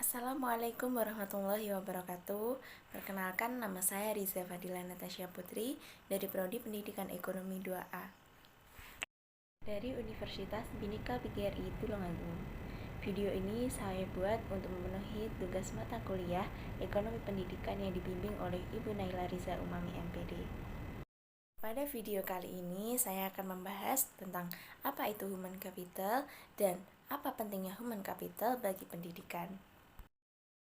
Assalamualaikum warahmatullahi wabarakatuh. Perkenalkan, nama saya Riza Fadila Natasha Putri dari Prodi Pendidikan Ekonomi 2A dari Universitas Bhinneka PGRI Tulungagung. Video ini saya buat untuk memenuhi tugas mata kuliah Ekonomi Pendidikan yang dibimbing oleh Ibu Naila Riza Umami MPD. Pada video kali ini saya akan membahas tentang apa itu human capital dan apa pentingnya human capital bagi pendidikan.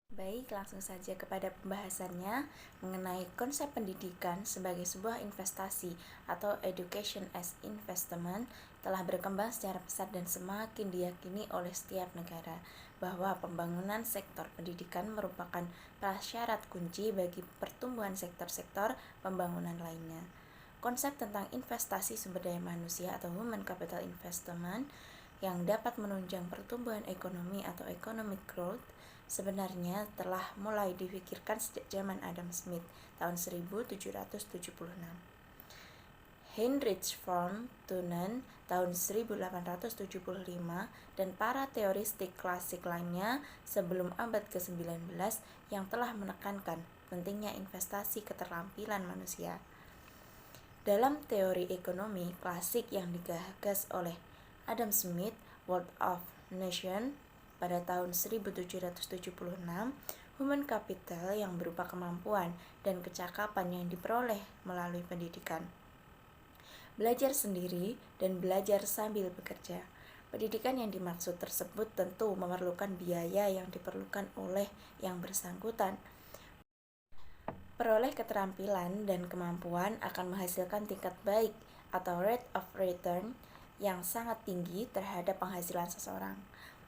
Baik, langsung saja kepada pembahasannya mengenai konsep pendidikan sebagai sebuah investasi atau education as investment telah berkembang secara pesat dan semakin diyakini oleh setiap negara bahwa pembangunan sektor pendidikan merupakan prasyarat kunci bagi pertumbuhan sektor-sektor pembangunan lainnya. Konsep tentang investasi sumber daya manusia atau human capital investment yang dapat menunjang pertumbuhan ekonomi atau economic growth sebenarnya telah mulai dipikirkan sejak zaman Adam Smith tahun 1776. Heinrich von Thunen tahun 1875 dan para teoristik klasik lainnya sebelum abad ke-19 yang telah menekankan pentingnya investasi keterampilan manusia. Dalam teori ekonomi klasik yang digagas oleh Adam Smith, World of Nations pada tahun 1776, human capital yang berupa kemampuan dan kecakapan yang diperoleh melalui pendidikan, belajar sendiri dan belajar sambil bekerja. Pendidikan yang dimaksud tersebut tentu memerlukan biaya yang diperlukan oleh yang bersangkutan. Peroleh keterampilan dan kemampuan akan menghasilkan tingkat baik atau rate of return yang sangat tinggi terhadap penghasilan seseorang.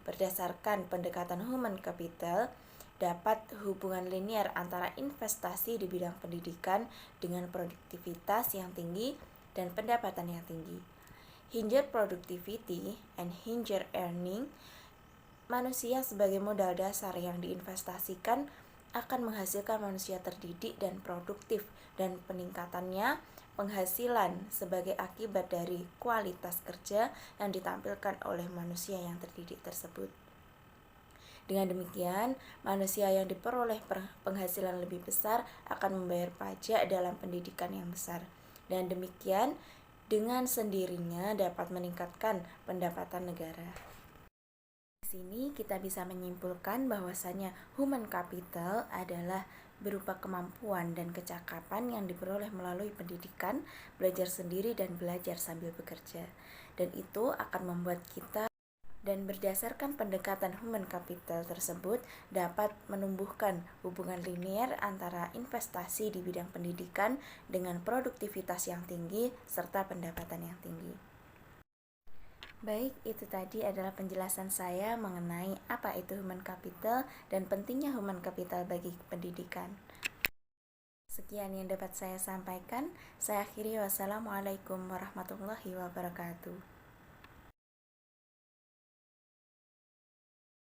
Berdasarkan pendekatan human capital, dapat hubungan linier antara investasi di bidang pendidikan dengan produktivitas yang tinggi dan pendapatan yang tinggi. Hingga productivity and hingga earning, manusia sebagai modal dasar yang diinvestasikan akan menghasilkan manusia terdidik dan produktif, dan peningkatannya penghasilan sebagai akibat dari kualitas kerja yang ditampilkan oleh manusia yang terdidik tersebut. Dengan demikian, manusia yang diperoleh penghasilan lebih besar akan membayar pajak dalam pendidikan yang besar, dan demikian dengan sendirinya dapat meningkatkan pendapatan negara. Di sini kita bisa menyimpulkan bahwasanya human capital adalah berupa kemampuan dan kecakapan yang diperoleh melalui pendidikan, belajar sendiri dan belajar sambil bekerja. Dan itu akan membuat kita, dan berdasarkan pendekatan human capital tersebut dapat menumbuhkan hubungan linier antara investasi di bidang pendidikan dengan produktivitas yang tinggi serta pendapatan yang tinggi. Baik, itu tadi adalah penjelasan saya mengenai apa itu human capital dan pentingnya human capital bagi pendidikan. Sekian yang dapat saya sampaikan. Saya akhiri, wassalamualaikum warahmatullahi wabarakatuh.